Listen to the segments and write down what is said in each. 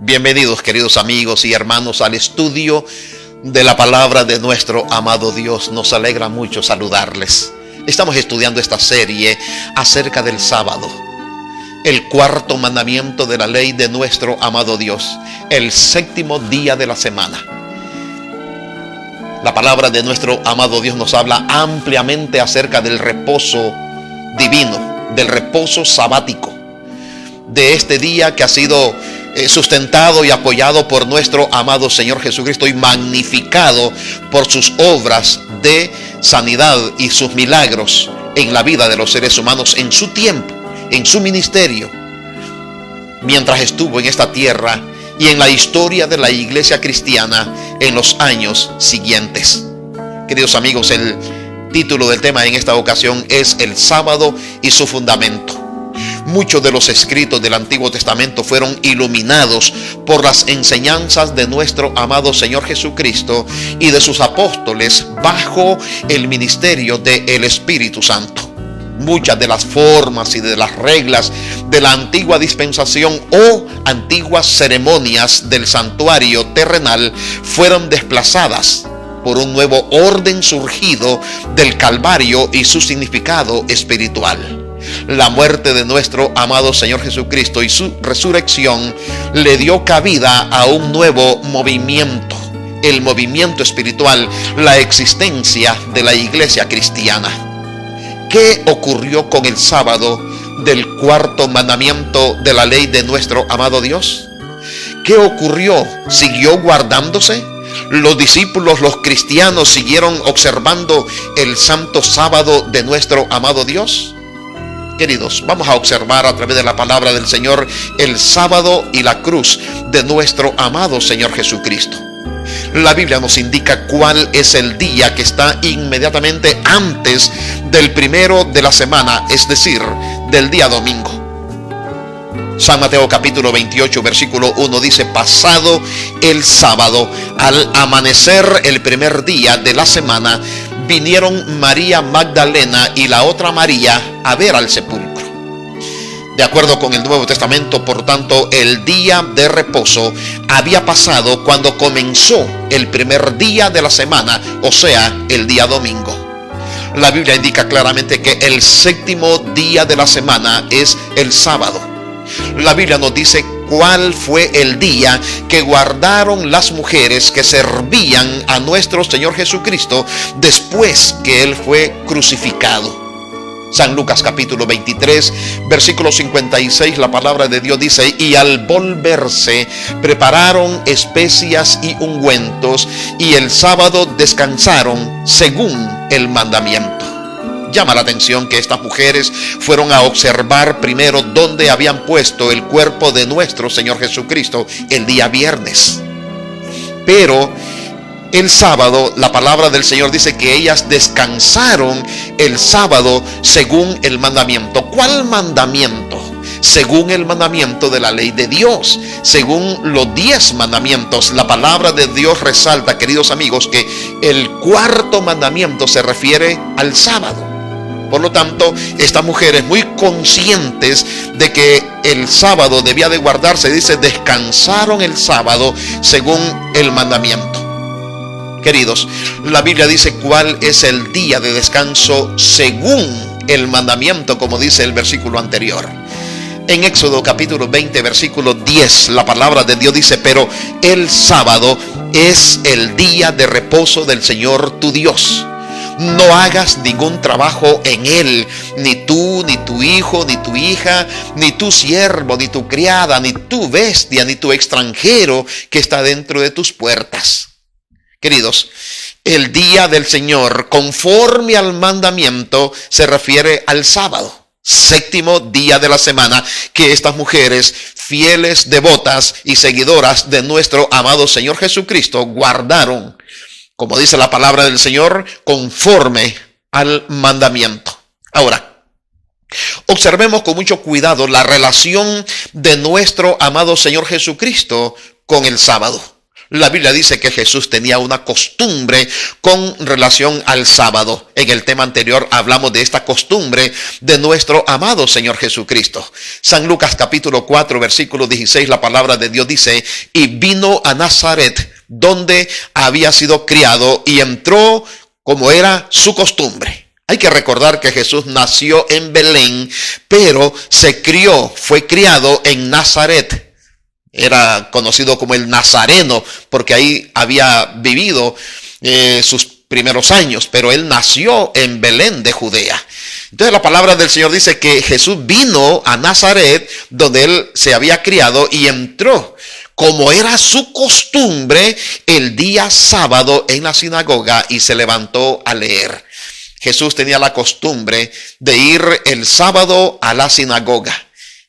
Bienvenidos, queridos amigos y hermanos, al estudio de la palabra de nuestro amado Dios. Nos alegra mucho saludarles. Estamos estudiando esta serie acerca del sábado, el cuarto mandamiento de la ley de nuestro amado Dios, el séptimo día de la semana. La palabra de nuestro amado Dios nos habla ampliamente acerca del reposo divino, del reposo sabático, de este día que ha sido sustentado y apoyado por nuestro amado Señor Jesucristo y magnificado por sus obras de sanidad y sus milagros en la vida de los seres humanos en su tiempo, en su ministerio, mientras estuvo en esta tierra y en la historia de la iglesia cristiana en los años siguientes. Queridos amigos, el título del tema en esta ocasión es el sábado y su fundamento. Muchos de los escritos del Antiguo Testamento fueron iluminados por las enseñanzas de nuestro amado Señor Jesucristo y de sus apóstoles bajo el ministerio del Espíritu Santo. Muchas de las formas y de las reglas de la antigua dispensación o antiguas ceremonias del santuario terrenal fueron desplazadas por un nuevo orden surgido del Calvario y su significado espiritual. La muerte de nuestro amado Señor Jesucristo y su resurrección le dio cabida a un nuevo movimiento, el movimiento espiritual, la existencia de la iglesia cristiana. ¿Qué ocurrió con el sábado del cuarto mandamiento de la ley de nuestro amado Dios? ¿Qué ocurrió? ¿Siguió guardándose? ¿Los discípulos, los cristianos, siguieron observando el santo sábado de nuestro amado Dios? Queridos, vamos a observar a través de la palabra del Señor el sábado y la cruz de nuestro amado Señor Jesucristo. La Biblia nos indica cuál es el día que está inmediatamente antes del primero de la semana, es decir, del día domingo. San Mateo capítulo 28 versículo 1 dice: pasado el sábado, al amanecer el primer día de la semana, vinieron María Magdalena y la otra María a ver al sepulcro. De acuerdo con el Nuevo Testamento, por tanto, el día de reposo había pasado cuando comenzó el primer día de la semana, o sea, el día domingo. La Biblia indica claramente que el séptimo día de la semana es el sábado. La Biblia nos dice cuál fue el día que guardaron las mujeres que servían a nuestro Señor Jesucristo después que Él fue crucificado. San Lucas capítulo 23 versículo 56, la palabra de Dios dice: y al volverse prepararon especias y ungüentos, y el sábado descansaron según el mandamiento. Llama la atención que estas mujeres fueron a observar primero dónde habían puesto el cuerpo de nuestro Señor Jesucristo el día viernes. Pero el sábado, la palabra del Señor dice que ellas descansaron el sábado según el mandamiento. ¿Cuál mandamiento? Según el mandamiento de la ley de Dios, según los 10 mandamientos. La palabra de Dios resalta, queridos amigos, que el cuarto mandamiento se refiere al sábado. Por lo tanto, estas mujeres, muy conscientes de que el sábado debía de guardarse, dice, descansaron el sábado según el mandamiento. Queridos, la Biblia dice cuál es el día de descanso según el mandamiento, como dice el versículo anterior. En Éxodo capítulo 20 versículo 10, la palabra de Dios dice: pero el sábado es el día de reposo del Señor tu Dios. No hagas ningún trabajo en él, ni tú, ni tu hijo, ni tu hija, ni tu siervo, ni tu criada, ni tu bestia, ni tu extranjero que está dentro de tus puertas. Queridos, el día del Señor, conforme al mandamiento, se refiere al sábado, séptimo día de la semana, que estas mujeres, fieles, devotas y seguidoras de nuestro amado Señor Jesucristo, guardaron, como dice la palabra del Señor, conforme al mandamiento. Ahora, observemos con mucho cuidado la relación de nuestro amado Señor Jesucristo con el sábado. La Biblia dice que Jesús tenía una costumbre con relación al sábado. En el tema anterior hablamos de esta costumbre de nuestro amado Señor Jesucristo. San Lucas capítulo 4 versículo 16, la palabra de Dios dice: y vino a Nazaret, donde había sido criado, y entró como era su costumbre. Hay que recordar que Jesús nació en Belén, pero fue criado en Nazaret. Era conocido como el Nazareno, porque ahí había vivido sus primeros años, pero él nació en Belén de Judea. Entonces la palabra del Señor dice que Jesús vino a Nazaret, donde él se había criado, y entró, como era su costumbre, el día sábado en la sinagoga, y se levantó a leer. Jesús tenía la costumbre de ir el sábado a la sinagoga.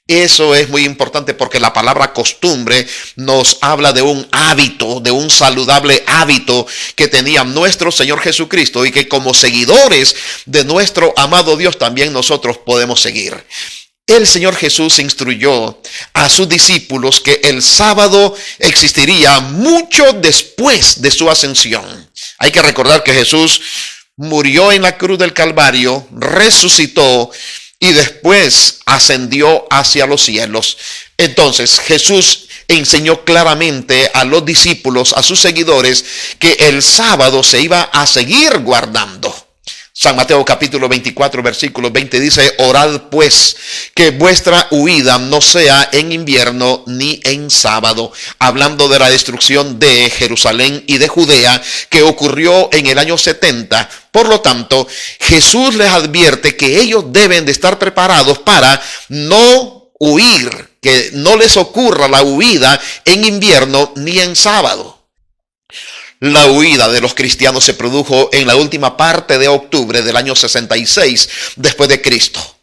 Eso es muy importante porque la palabra costumbre nos habla de un hábito, de un saludable hábito que tenía nuestro Señor Jesucristo y que como seguidores de nuestro amado Dios también nosotros podemos seguir. El Señor Jesús instruyó a sus discípulos que el sábado existiría mucho después de su ascensión. Hay que recordar que Jesús murió en la cruz del Calvario, resucitó y después ascendió hacia los cielos. Entonces Jesús enseñó claramente a los discípulos, a sus seguidores, que el sábado se iba a seguir guardando. San Mateo capítulo 24 versículo 20 dice: orad pues que vuestra huida no sea en invierno ni en sábado, hablando de la destrucción de Jerusalén y de Judea que ocurrió en el año 70. Por lo tanto, Jesús les advierte que ellos deben de estar preparados para no huir, que no les ocurra la huida en invierno ni en sábado. La huida de los cristianos se produjo en la última parte de octubre del año 66 después de Cristo.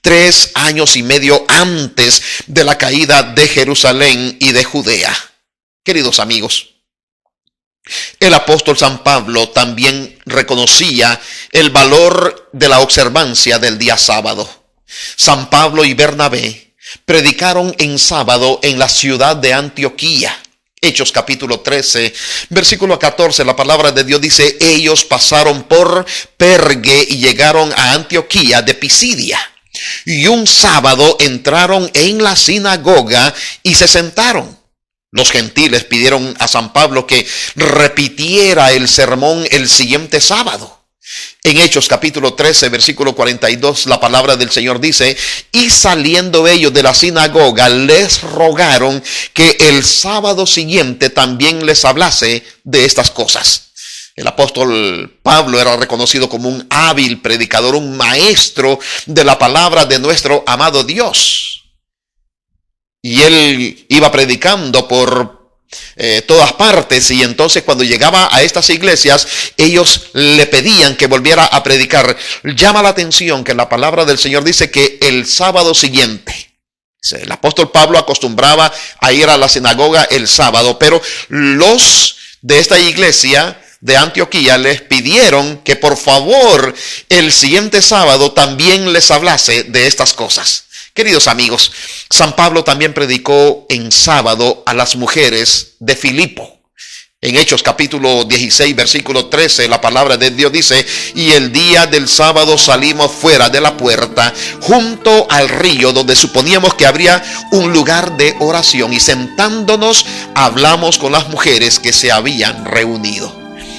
3 años y medio antes de la caída de Jerusalén y de Judea. Queridos amigos, el apóstol San Pablo también reconocía el valor de la observancia del día sábado. San Pablo y Bernabé predicaron en sábado en la ciudad de Antioquía. Hechos capítulo 13, versículo 14, la palabra de Dios dice: ellos pasaron por Pergue y llegaron a Antioquía de Pisidia. Y un sábado entraron en la sinagoga y se sentaron. Los gentiles pidieron a San Pablo que repitiera el sermón el siguiente sábado. En Hechos capítulo 13, versículo 42, la palabra del Señor dice: y saliendo ellos de la sinagoga, les rogaron que el sábado siguiente también les hablase de estas cosas. El apóstol Pablo era reconocido como un hábil predicador, un maestro de la palabra de nuestro amado Dios. Y él iba predicando por todas partes, y entonces cuando llegaba a estas iglesias ellos le pedían que volviera a predicar. Llama la atención que la palabra del Señor dice que el sábado siguiente. El apóstol Pablo acostumbraba a ir a la sinagoga el sábado, pero los de esta iglesia de Antioquía les pidieron que por favor el siguiente sábado también les hablase de estas cosas. Queridos amigos, San Pablo también predicó en sábado a las mujeres de Filipo. En Hechos capítulo 16, versículo 13, la palabra de Dios dice: y el día del sábado salimos fuera de la puerta, junto al río, donde suponíamos que habría un lugar de oración, y sentándonos hablamos con las mujeres que se habían reunido.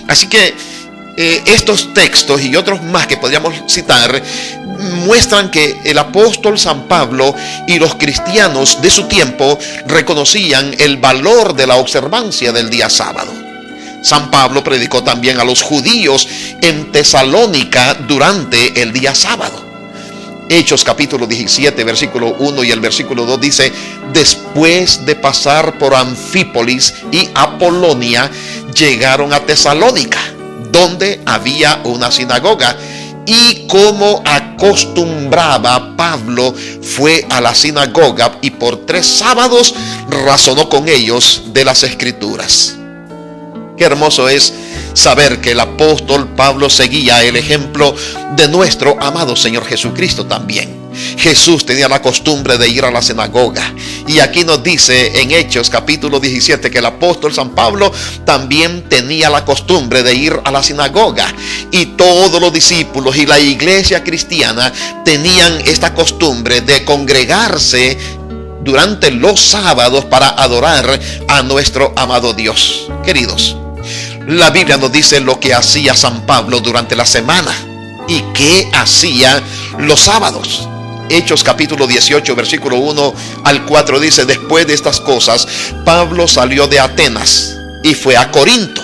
Así que estos textos y otros más que podríamos citar muestran que el apóstol San Pablo y los cristianos de su tiempo reconocían el valor de la observancia del día sábado. San Pablo predicó también a los judíos en Tesalónica durante el día sábado. Hechos capítulo 17, versículo 1 y el versículo 2 dice: después de pasar por Anfípolis y Apolonia, llegaron a Tesalónica, donde había una sinagoga. Y como acostumbraba, Pablo fue a la sinagoga y por 3 sábados razonó con ellos de las Escrituras. Qué hermoso es saber que el apóstol Pablo seguía el ejemplo de nuestro amado Señor Jesucristo también. Jesús tenía la costumbre de ir a la sinagoga. Y aquí nos dice en Hechos capítulo 17 que el apóstol San Pablo también tenía la costumbre de ir a la sinagoga. Y todos los discípulos y la iglesia cristiana tenían esta costumbre de congregarse durante los sábados para adorar a nuestro amado Dios. Queridos, la Biblia nos dice lo que hacía San Pablo durante la semana y qué hacía los sábados. Hechos capítulo 18 versículo 1 al 4 dice: después de estas cosas, Pablo salió de Atenas y fue a Corinto,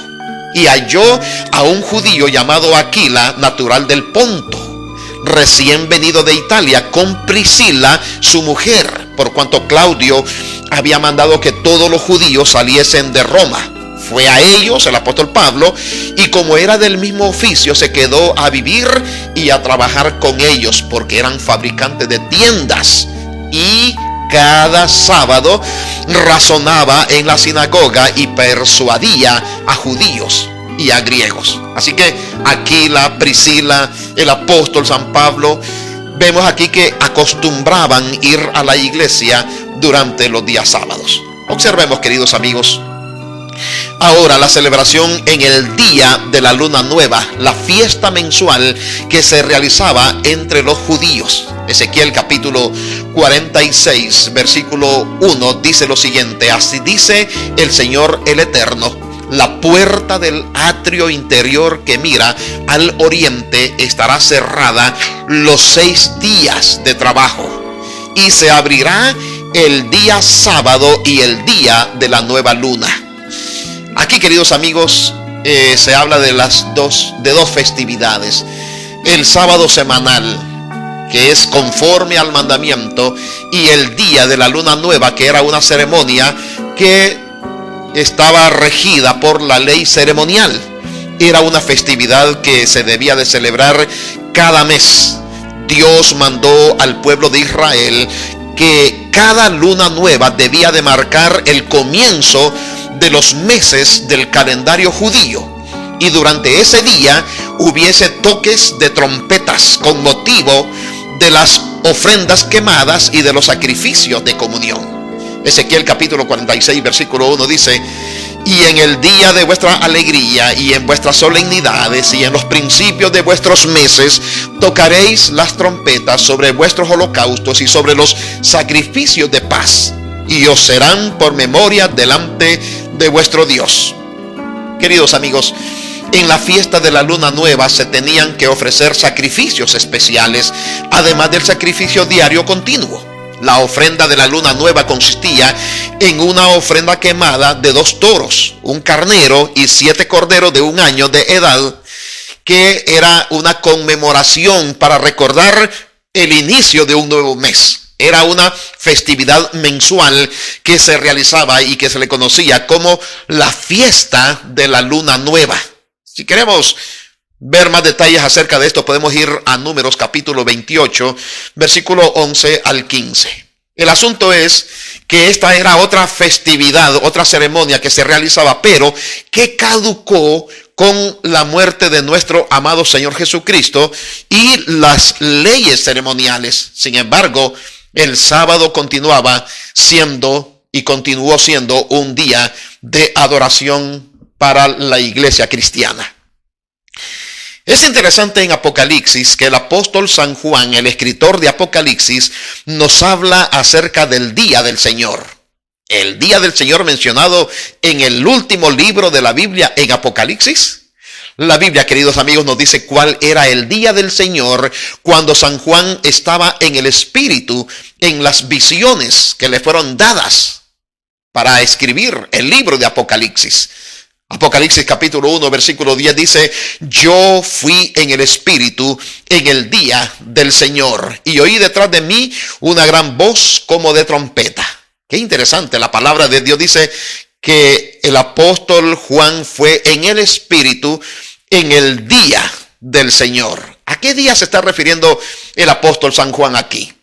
y halló a un judío llamado Aquila, natural del Ponto, recién venido de Italia, con Priscila su mujer, por cuanto Claudio había mandado que todos los judíos saliesen de Roma. Fue a ellos el apóstol Pablo, y como era del mismo oficio, se quedó a vivir y a trabajar con ellos, porque eran fabricantes de tiendas. Y cada sábado razonaba en la sinagoga y persuadía a judíos y a griegos. Así que Aquila, Priscila, el apóstol San Pablo, vemos aquí que acostumbraban ir a la iglesia durante los días sábados. Observemos, queridos amigos, ahora la celebración en el día de la luna nueva, la fiesta mensual que se realizaba entre los judíos. Ezequiel capítulo 46 versículo 1 dice lo siguiente: así dice el Señor el Eterno, la puerta del atrio interior que mira al oriente estará cerrada los 6 días de trabajo, y se abrirá el día sábado y el día de la nueva luna. Aquí, queridos amigos, se habla de dos festividades: el sábado semanal, que es conforme al mandamiento, y el día de la luna nueva, que era una ceremonia que estaba regida por la ley ceremonial. Era una festividad que se debía de celebrar cada mes. Dios mandó al pueblo de Israel que cada luna nueva debía de marcar el comienzo de los meses del calendario judío, y durante ese día hubiese toques de trompetas con motivo de las ofrendas quemadas y de los sacrificios de comunión. Ezequiel capítulo 46 versículo 1 dice: y en el día de vuestra alegría y en vuestras solemnidades y en los principios de vuestros meses tocaréis las trompetas sobre vuestros holocaustos y sobre los sacrificios de paz, y os serán por memoria delante de vuestro Dios. Queridos amigos, en la fiesta de la luna nueva se tenían que ofrecer sacrificios especiales, además del sacrificio diario continuo. La ofrenda de la luna nueva consistía en una ofrenda quemada de 2 toros, un carnero y 7 corderos de 1 año de edad, que era una conmemoración para recordar el inicio de un nuevo mes. Era una festividad mensual que se realizaba y que se le conocía como la fiesta de la luna nueva. Si queremos ver más detalles acerca de esto, podemos ir a Números capítulo 28, versículo 11 al 15. El asunto es que esta era otra festividad, otra ceremonia que se realizaba, pero que caducó con la muerte de nuestro amado Señor Jesucristo y las leyes ceremoniales. Sin embargo, el sábado continuaba siendo y continuó siendo un día de adoración para la iglesia cristiana. Es interesante en Apocalipsis que el apóstol San Juan, el escritor de Apocalipsis, nos habla acerca del día del Señor. El día del Señor mencionado en el último libro de la Biblia, en Apocalipsis. La Biblia, queridos amigos, nos dice cuál era el día del Señor cuando San Juan estaba en el Espíritu, en las visiones que le fueron dadas para escribir el libro de Apocalipsis. Apocalipsis capítulo 1 versículo 10 dice: yo fui en el Espíritu en el día del Señor, y oí detrás de mí una gran voz como de trompeta. Qué interesante, la palabra de Dios dice que el apóstol Juan fue en el Espíritu en el día del Señor. ¿A qué día se está refiriendo el apóstol San Juan aquí?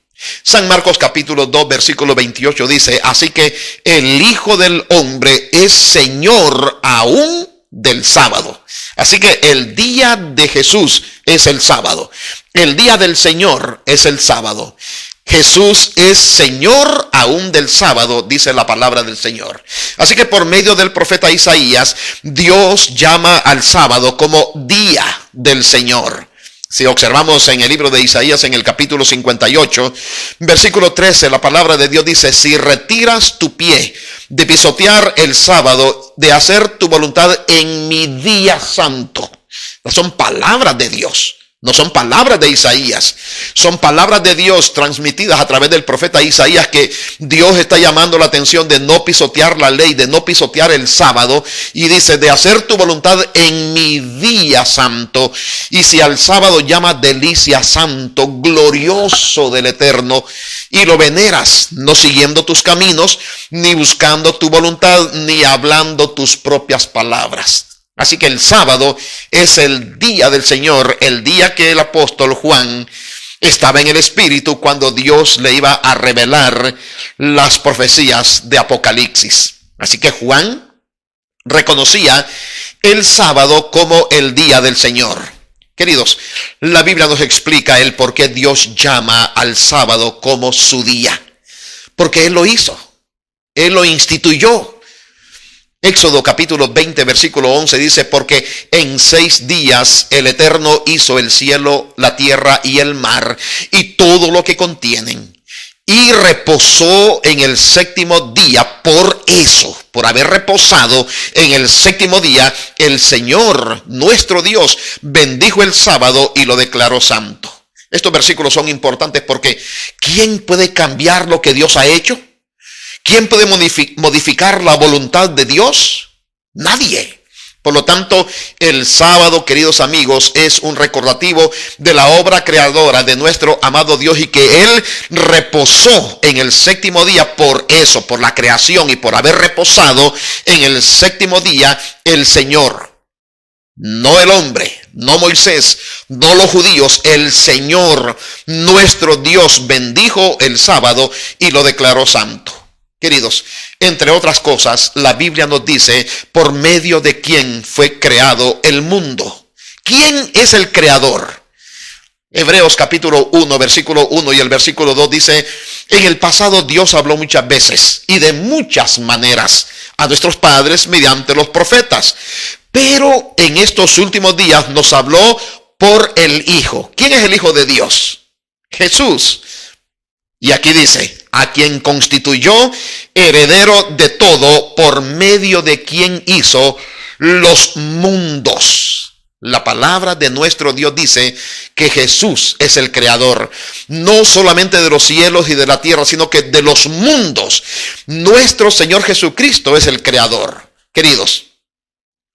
San Marcos capítulo 2 versículo 28 dice: así que el Hijo del Hombre es Señor aún del sábado. Así que el día de Jesús es el sábado. El día del Señor es el sábado. Jesús es Señor aún del sábado, dice la palabra del Señor. Así que por medio del profeta Isaías, Dios llama al sábado como día del Señor. Si observamos en el libro de Isaías, en el capítulo 58, versículo 13, la palabra de Dios dice: si retiras tu pie de pisotear el sábado, de hacer tu voluntad en mi día santo. Son palabras de Dios. No son palabras de Isaías, son palabras de Dios transmitidas a través del profeta Isaías, que Dios está llamando la atención de no pisotear la ley, de no pisotear el sábado, y dice: de hacer tu voluntad en mi día santo. Y si al sábado llamas delicia, santo, glorioso del Eterno, y lo veneras, no siguiendo tus caminos, ni buscando tu voluntad, ni hablando tus propias palabras. Así que el sábado es el día del Señor, el día que el apóstol Juan estaba en el Espíritu cuando Dios le iba a revelar las profecías de Apocalipsis. Así que Juan reconocía el sábado como el día del Señor. Queridos, la Biblia nos explica el por qué Dios llama al sábado como su día. Porque Él lo hizo, Él lo instituyó. Éxodo capítulo 20 versículo 11 dice: porque en 6 días el Eterno hizo el cielo, la tierra y el mar y todo lo que contienen, y reposó en el séptimo día. Por eso, por haber reposado en el séptimo día, el Señor nuestro Dios bendijo el sábado y lo declaró santo. Estos versículos son importantes porque ¿quién puede cambiar lo que Dios ha hecho? ¿Quién puede modificar la voluntad de Dios? Nadie. Por lo tanto, el sábado, queridos amigos, es un recordativo de la obra creadora de nuestro amado Dios, y que Él reposó en el séptimo día. Por eso, por la creación y por haber reposado en el séptimo día, el Señor, no el hombre, no Moisés, no los judíos, el Señor, nuestro Dios, bendijo el sábado y lo declaró santo. Queridos, entre otras cosas, la Biblia nos dice por medio de quién fue creado el mundo. ¿Quién es el creador? Hebreos capítulo 1, versículo 1 y el versículo 2 dice: en el pasado Dios habló muchas veces y de muchas maneras a nuestros padres mediante los profetas, pero en estos últimos días nos habló por el Hijo. ¿Quién es el Hijo de Dios? Jesús. Y aquí dice: a quien constituyó heredero de todo, por medio de quien hizo los mundos. La palabra de nuestro Dios dice que Jesús es el creador, no solamente de los cielos y de la tierra, sino que de los mundos. Nuestro Señor Jesucristo es el creador. Queridos,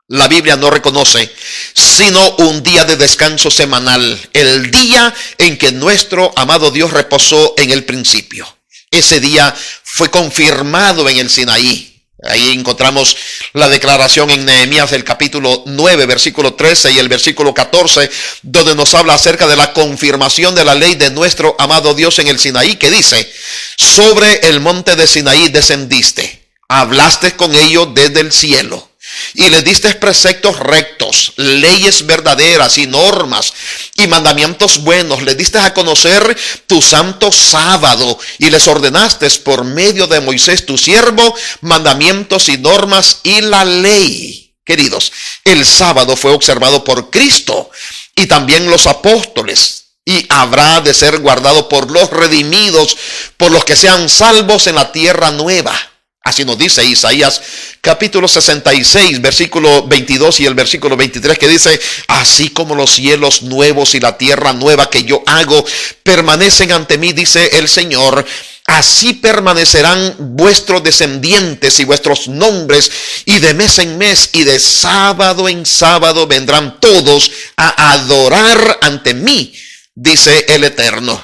la Biblia no reconoce sino un día de descanso semanal, el día en que nuestro amado Dios reposó en el principio. Ese día fue confirmado en el Sinaí. Ahí encontramos la declaración en Nehemías, el capítulo 9, versículo 13 y el versículo 14, donde nos habla acerca de la confirmación de la ley de nuestro amado Dios en el Sinaí, que dice: sobre el monte de Sinaí descendiste, hablaste con ellos desde el cielo, y les diste preceptos rectos, leyes verdaderas y normas y mandamientos buenos. Les diste a conocer tu santo sábado y les ordenaste por medio de Moisés tu siervo mandamientos y normas y la ley. Queridos, el sábado fue observado por Cristo y también los apóstoles, y habrá de ser guardado por los redimidos, por los que sean salvos en la tierra nueva. Así nos dice Isaías capítulo 66, versículo 22 y el versículo 23, que dice: así como los cielos nuevos y la tierra nueva que yo hago permanecen ante mí, dice el Señor, así permanecerán vuestros descendientes y vuestros nombres, y de mes en mes y de sábado en sábado vendrán todos a adorar ante mí, dice el Eterno.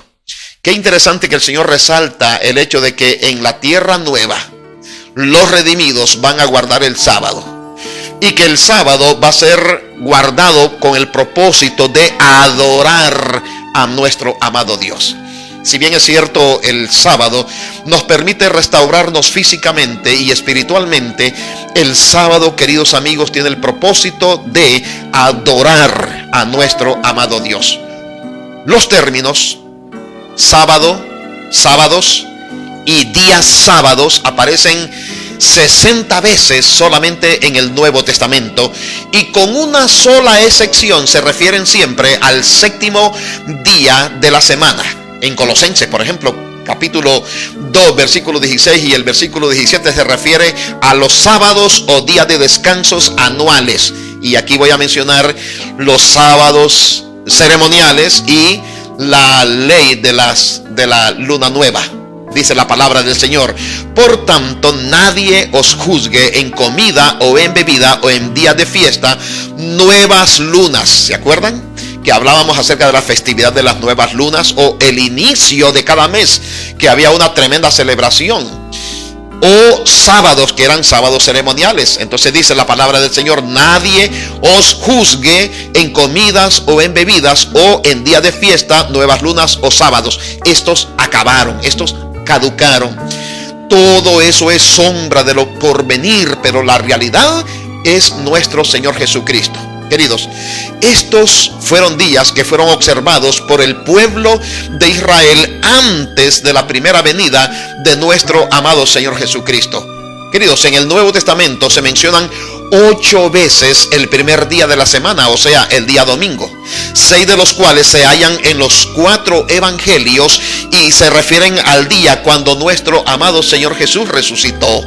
Qué interesante que el Señor resalta el hecho de que en la tierra nueva los redimidos van a guardar el sábado, y que el sábado va a ser guardado con el propósito de adorar a nuestro amado Dios. Si bien es cierto, el sábado nos permite restaurarnos físicamente y espiritualmente, el sábado, queridos amigos, tiene el propósito de adorar a nuestro amado Dios. los términos sábado, sábados y días sábados aparecen 60 veces solamente en el Nuevo Testamento, y con una sola excepción se refieren siempre al séptimo día de la semana. En Colosenses, por ejemplo, capítulo 2, versículo 16 y el versículo 17 se refiere a los sábados o días de descansos anuales. Y aquí voy a mencionar los sábados ceremoniales y la ley de la luna nueva. Dice la palabra del Señor: por tanto, nadie os juzgue en comida o en bebida o en días de fiesta, nuevas lunas. ¿Se acuerdan? Que hablábamos acerca de la festividad de las nuevas lunas, o el inicio de cada mes, que había una tremenda celebración, o sábados, que eran sábados ceremoniales. Entonces dice la palabra del Señor: nadie os juzgue en comidas o en bebidas o en días de fiesta, nuevas lunas o sábados. Estos acabaron, estos caducaron. Todo eso es sombra de lo porvenir, pero la realidad es nuestro Señor Jesucristo. Queridos, estos fueron días que fueron observados por el pueblo de Israel antes de la primera venida de nuestro amado Señor Jesucristo. Queridos, en el Nuevo Testamento se mencionan 8 veces el primer día de la semana, o sea, el día domingo, 6 de los cuales se hallan en los 4 evangelios y se refieren al día cuando nuestro amado Señor Jesús resucitó.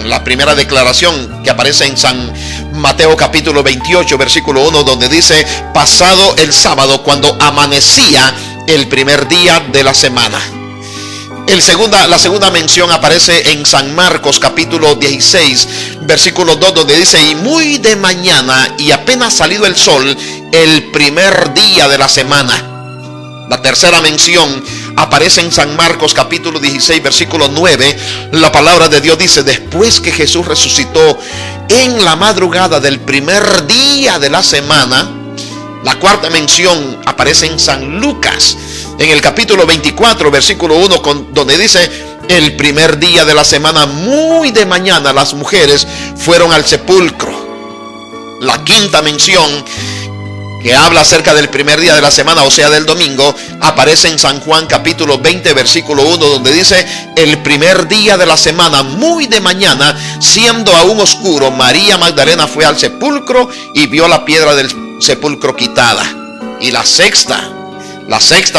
La primera declaración que aparece en San Mateo capítulo 28 versículo 1, donde dice: pasado el sábado, cuando amanecía el primer día de la semana. La segunda mención aparece en San Marcos capítulo 16 versículo 2, donde dice: y muy de mañana y apenas salido el sol, el primer día de la semana. La tercera mención aparece en San Marcos capítulo 16 versículo 9. La palabra de Dios dice: después que Jesús resucitó en la madrugada del primer día de la semana. La cuarta mención aparece en San Lucas en el capítulo 24 versículo 1, donde dice: el primer día de la semana, muy de mañana, las mujeres fueron al sepulcro. La quinta mención, que habla acerca del primer día de la semana, o sea, del domingo, aparece en San Juan capítulo 20 versículo 1, donde dice: el primer día de la semana, muy de mañana, siendo aún oscuro, María Magdalena fue al sepulcro y vio la piedra del sepulcro quitada. Y la sexta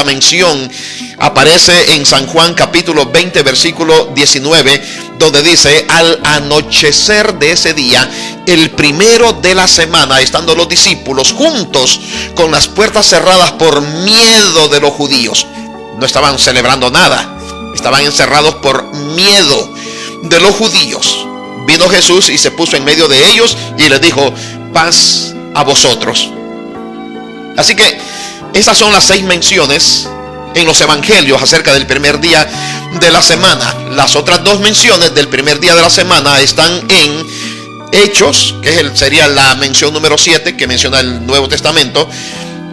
mención aparece en San Juan capítulo 20 versículo 19, donde dice: al anochecer de ese día, el primero de la semana, estando los discípulos juntos con las puertas cerradas por miedo de los judíos. No estaban celebrando nada, estaban encerrados por miedo de los judíos. Vino Jesús y se puso en medio de ellos y les dijo: paz a vosotros. Así que esas son las 6 menciones en los evangelios acerca del primer día de la semana. Las otras 2 menciones del primer día de la semana están en Hechos, que sería la mención número 7 que menciona el Nuevo Testamento.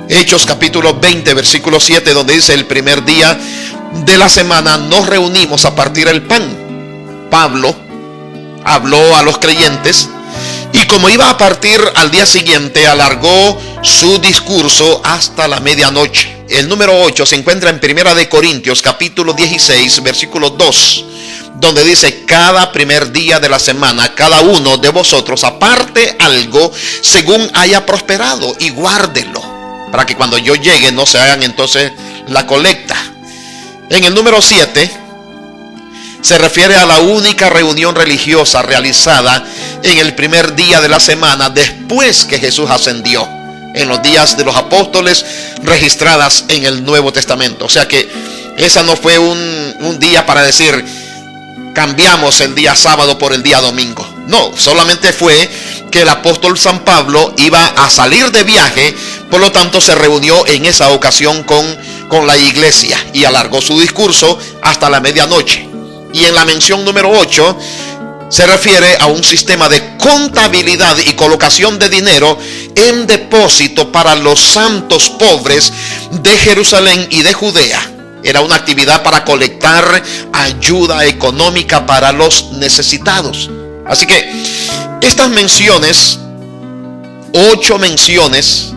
Hechos capítulo 20 versículo 7, donde dice: el primer día de la semana nos reunimos a partir el pan. Pablo habló a los creyentes y como iba a partir al día siguiente, alargó su discurso hasta la medianoche. El número 8 se encuentra en Primera de Corintios capítulo 16 versículo 2, donde dice: cada primer día de la semana, cada uno de vosotros aparte algo según haya prosperado y guárdelo, para que cuando yo llegue no se hagan entonces la colecta. En el número 7 se refiere a la única reunión religiosa realizada en el primer día de la semana después que Jesús ascendió, en los días de los apóstoles registradas en el Nuevo Testamento. O sea que esa no fue un día para decir: cambiamos el día sábado por el día domingo. No, solamente fue que el apóstol San Pablo iba a salir de viaje, por lo tanto se reunió en esa ocasión con la iglesia y alargó su discurso hasta la medianoche. Y en la mención número 8 se refiere a un sistema de contabilidad y colocación de dinero en depósito para los santos pobres de Jerusalén y de Judea. Era una actividad para colectar ayuda económica para los necesitados. Así que estas menciones, 8 menciones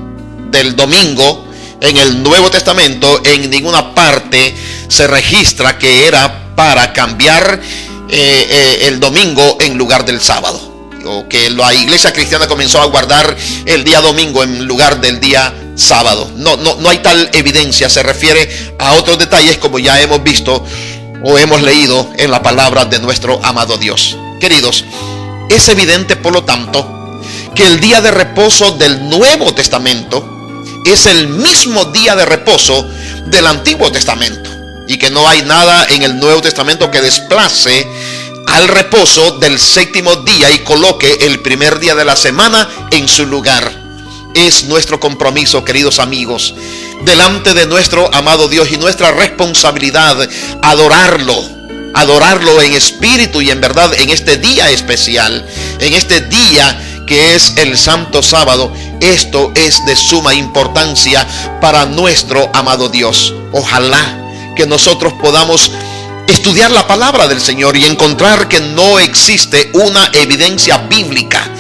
del domingo en el Nuevo Testamento, en ninguna parte se registra que era para cambiar el domingo en lugar del sábado, o que la iglesia cristiana comenzó a guardar el día domingo en lugar del día sábado. No hay tal evidencia. Se refiere a otros detalles, como ya hemos visto o hemos leído en la palabra de nuestro amado Dios. Queridos, es evidente, por lo tanto, que el día de reposo del Nuevo Testamento es el mismo día de reposo del Antiguo Testamento, y que no hay nada en el Nuevo Testamento que desplace al reposo del séptimo día y coloque el primer día de la semana en su lugar. Es nuestro compromiso, queridos amigos, delante de nuestro amado Dios, y nuestra responsabilidad adorarlo en espíritu y en verdad en este día especial, en este día que es el Santo Sábado. Esto es de suma importancia para nuestro amado Dios. Ojalá que nosotros podamos estudiar la palabra del Señor y encontrar que no existe una evidencia bíblica.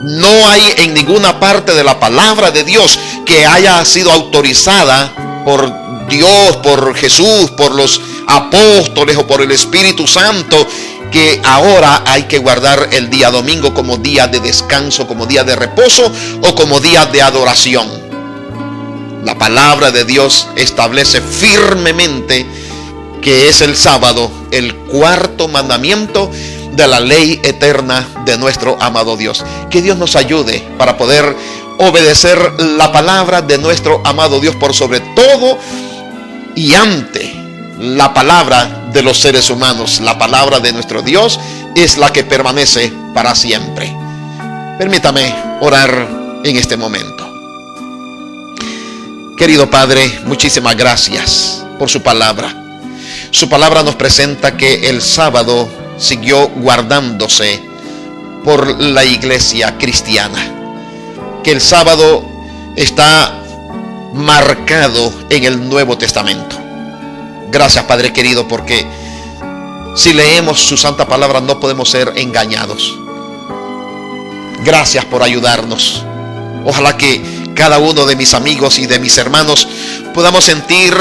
No hay en ninguna parte de la palabra de Dios que haya sido autorizada por Dios, por Jesús, por los apóstoles o por el Espíritu Santo, que ahora hay que guardar el día domingo como día de descanso, como día de reposo o como día de adoración. La palabra de Dios establece firmemente que es el sábado el cuarto mandamiento de la ley eterna de nuestro amado Dios. Que Dios nos ayude para poder obedecer la palabra de nuestro amado Dios por sobre todo y ante la palabra de los seres humanos. La palabra de nuestro Dios es la que permanece para siempre. Permítame orar en este momento. Querido Padre, muchísimas gracias por su palabra. Su palabra nos presenta que el sábado siguió guardándose por la iglesia cristiana, que el sábado está marcado en el Nuevo Testamento. Gracias, Padre querido, porque si leemos su santa palabra no podemos ser engañados. Gracias por ayudarnos. Ojalá que cada uno de mis amigos y de mis hermanos podamos sentir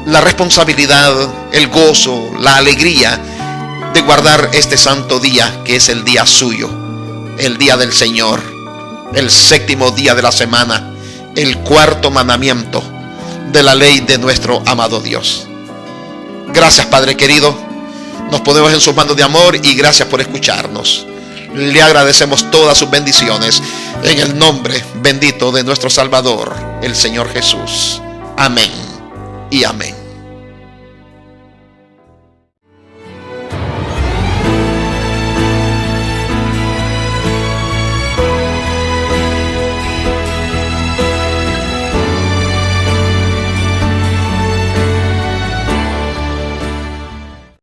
la responsabilidad, el gozo, la alegría de guardar este santo día, que es el día suyo, el día del Señor, el séptimo día de la semana, el cuarto mandamiento de la ley de nuestro amado Dios. Gracias, Padre querido. Nos ponemos en sus manos de amor y gracias por escucharnos. Le agradecemos todas sus bendiciones en el nombre bendito de nuestro Salvador, el Señor Jesús. Amén y amén.